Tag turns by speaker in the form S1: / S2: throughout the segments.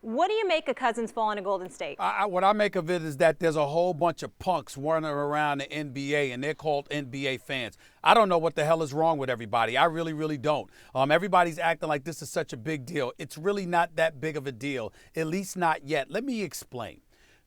S1: What do you make of Cousins falling to Golden State?
S2: What I make of it is that there's a whole bunch of punks running around the NBA, and they're called NBA fans. I don't know what the hell is wrong with everybody. I really, really don't. Everybody's acting like this is such a big deal. It's really not that big of a deal, at least not yet. Let me explain.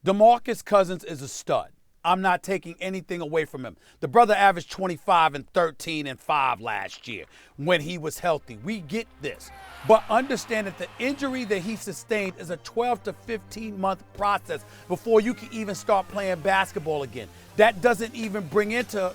S2: DeMarcus Cousins is a stud. I'm not taking anything away from him. The brother averaged 25 and 13 and 5 last year when he was healthy. We get this. But understand that the injury that he sustained is a 12 to 15-month process before you can even start playing basketball again. That doesn't even bring into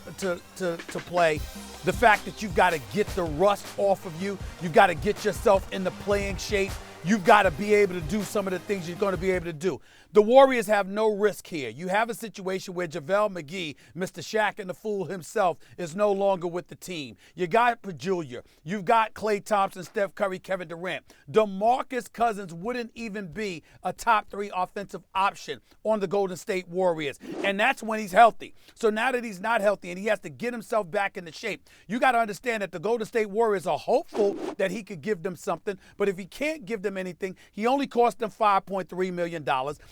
S2: play the fact that you've got to get the rust off of you. You've got to get yourself in the playing shape. You've got to be able to do some of the things you're going to be able to do. The Warriors have no risk here. You have a situation where JaVale McGee, Mr. Shaq and the Fool himself, is no longer with the team. You got Pajulia. You've got Klay Thompson, Steph Curry, Kevin Durant. DeMarcus Cousins wouldn't even be a top 3 offensive option on the Golden State Warriors. And that's when he's healthy. So now that he's not healthy and he has to get himself back into shape, you got to understand that the Golden State Warriors are hopeful that he could give them something. But if he can't give them anything, he only cost them $5.3 million.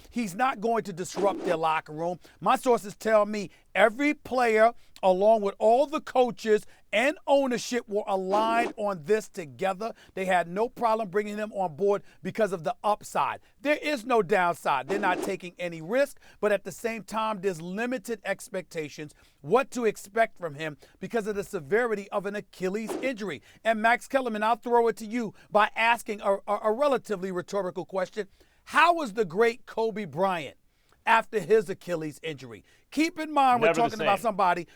S2: He's not going to disrupt their locker room. My sources tell me every player, along with all the coaches and ownership, were aligned on this together. They had no problem bringing him on board because of the upside. There is no downside. They're not taking any risk, but at the same time, there's limited expectations what to expect from him because of the severity of an Achilles injury. And Max Kellerman, I'll throw it to you by asking a relatively rhetorical question. How was the great Kobe Bryant after his Achilles injury? Keep in mind we're talking about somebody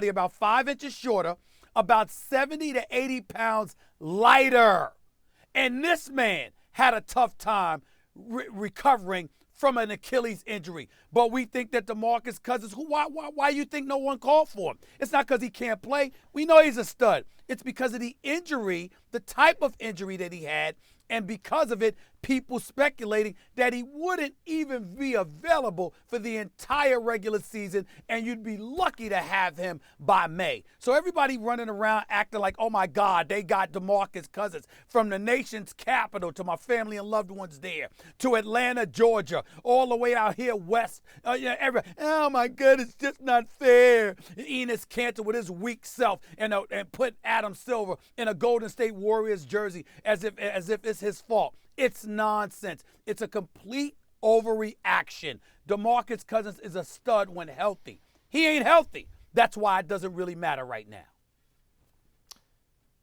S2: about 5 inches shorter, about 70 to 80 pounds lighter. And this man had a tough time recovering from an Achilles injury. But we think that DeMarcus Cousins, why you think no one called for him? It's not because he can't play. We know he's a stud. It's because of the injury, the type of injury that he had, and because of it, people speculating that he wouldn't even be available for the entire regular season, and you'd be lucky to have him by May. So everybody running around acting like, oh my God, they got DeMarcus Cousins from the nation's capital to my family and loved ones there, to Atlanta, Georgia, all the way out here west. Oh my God, it's just not fair. Enes Kanter with his weak self and put Adam Silver in a Golden State Warriors jersey as if it's his fault. It's nonsense. It's a complete overreaction. DeMarcus Cousins is a stud when healthy. He ain't healthy. That's why it doesn't really matter right now.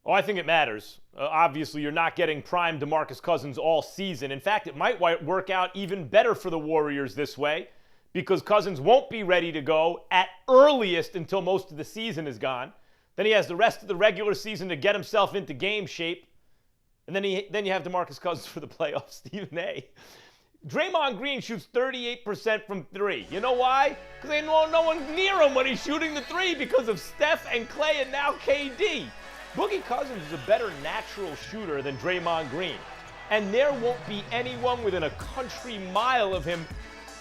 S3: Oh, I think it matters. Obviously, you're not getting prime DeMarcus Cousins all season. In fact, it might work out even better for the Warriors this way because Cousins won't be ready to go at earliest until most of the season is gone. Then he has the rest of the regular season to get himself into game shape. And then you have DeMarcus Cousins for the playoffs, Stephen A. Draymond Green shoots 38% from 3. You know why? Because ain't no one near him when he's shooting the 3 because of Steph and Klay and now KD. Boogie Cousins is a better natural shooter than Draymond Green. And there won't be anyone within a country mile of him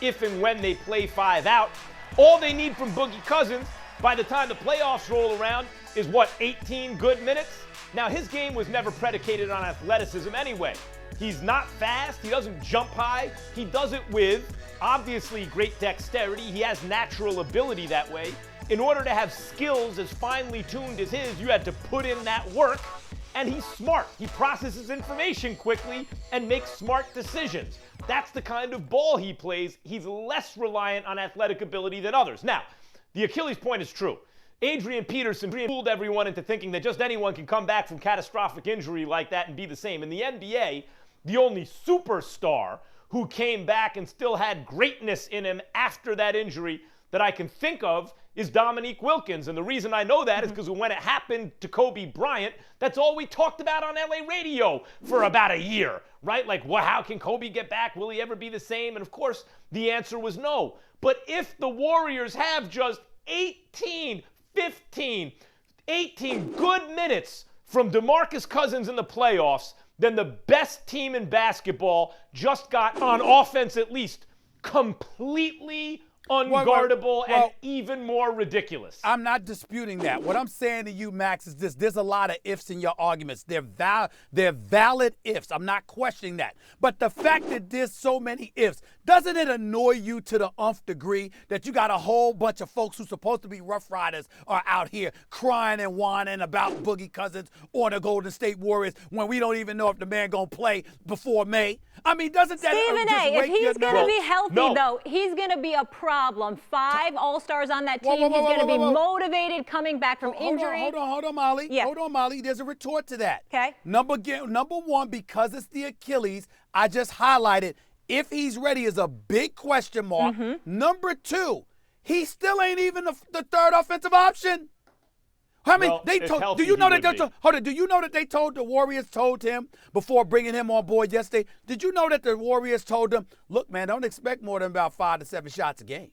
S3: if and when they play 5 out. All they need from Boogie Cousins by the time the playoffs roll around is, 18 good minutes? Now, his game was never predicated on athleticism anyway. He's not fast. He doesn't jump high. He does it with, obviously, great dexterity. He has natural ability that way. In order to have skills as finely tuned as his, you had to put in that work. And he's smart. He processes information quickly and makes smart decisions. That's the kind of ball he plays. He's less reliant on athletic ability than others. Now, the Achilles point is true. Adrian Peterson fooled everyone into thinking that just anyone can come back from catastrophic injury like that and be the same. In the NBA, the only superstar who came back and still had greatness in him after that injury that I can think of is Dominique Wilkins. And the reason I know that is because when it happened to Kobe Bryant, that's all we talked about on LA radio for about a year, right? Like, how can Kobe get back? Will he ever be the same? And of course, the answer was no. But if the Warriors have just 18 good minutes from DeMarcus Cousins in the playoffs, then the best team in basketball just got, on offense at least, completely unguardable, and even more ridiculous.
S2: I'm not disputing that. What I'm saying to you, Max, is this. There's a lot of ifs in your arguments. They're valid ifs. I'm not questioning that. But the fact that there's so many ifs, doesn't it annoy you to the nth degree that you got a whole bunch of folks who's supposed to be Rough Riders are out here crying and whining about Boogie Cousins or the Golden State Warriors when we don't even know if the man gonna play before May? I mean, doesn't that
S1: Stephen
S2: just
S1: A,
S2: wake
S1: if he's
S2: your
S1: going
S2: nerves?
S1: to be healthy, though, he's going to be a problem. 5 All-Stars on that team. He's going to be motivated coming back from injury.
S2: Hold on, Molly.
S1: Yeah.
S2: Hold on, Molly. There's a retort to that.
S1: Okay.
S2: Number one, because it's the Achilles, I just highlighted if he's ready is a big question mark. Number 2, he still ain't even the third offensive option. I mean,
S3: Well,
S2: they told. Do you know that? Do you know that they told the Warriors told him before bringing him on board yesterday? Did you know that the Warriors told him, "Look, man, don't expect more than about 5 to 7 shots a game.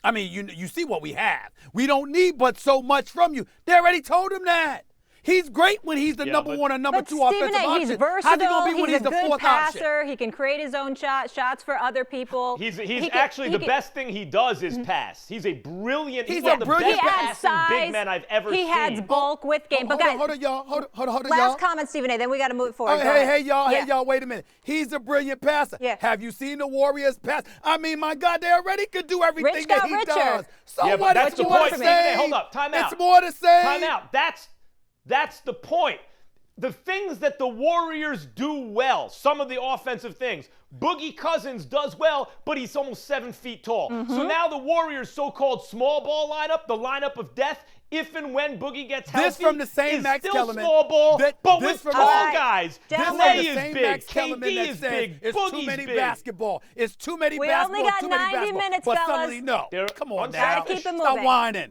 S2: I mean, you see what we have. We don't need but so much from you." They already told him that. He's great when he's the number 1 or number 2 offensive option.
S1: He's versatile.
S2: How's he gonna be when
S1: he's
S2: he's
S1: a
S2: the
S1: good
S2: 4th
S1: passer.
S2: option?
S1: He can create his own shots for other people.
S3: He's actually the best thing he does is pass. He's a brilliant. He's one of the
S2: brilliant
S3: best passing big men I've ever seen.
S1: He adds bulk with game. But guys,
S2: hold on, y'all. Hold on,
S1: last
S2: y'all.
S1: comment, Stephen A. Then we got to move forward.
S2: Hey, y'all. Wait a minute. He's a brilliant passer.
S1: Yeah.
S2: Have you seen the Warriors pass? I mean, my God, they already could do everything
S1: Rich
S2: that
S1: got
S2: he
S1: richer.
S2: does. So
S3: Yeah,
S2: what?
S3: but that's the
S2: more
S3: point.
S2: to say.
S3: Hold up. Time out.
S2: It's more to say.
S3: Time out. That's the point. The things that the Warriors do well, some of the offensive things, Boogie Cousins does well, but he's almost 7 feet tall. So now the Warriors' so-called small ball lineup, the lineup of death, if and when Boogie gets healthy,
S2: This from the same
S3: is
S2: Max
S3: still
S2: Kellerman.
S3: small ball, but
S2: This
S3: with
S2: from
S3: tall
S1: the-
S3: guys.
S1: This from
S3: Clay
S2: the
S3: is
S2: same
S3: big,
S2: Max Kellerman
S3: KD
S2: that
S3: is
S2: says
S3: big,
S2: it's
S3: Boogie's
S2: too many
S3: big.
S2: basketball. It's too many
S1: We
S2: basketball.
S1: only got
S2: too many
S1: 90
S2: basketball.
S1: minutes,
S2: but
S1: fellas.
S2: suddenly, no.
S3: They're
S2: Come on
S3: unselfish.
S2: now.
S1: Gotta keep it
S2: Stop
S1: moving.
S2: whining.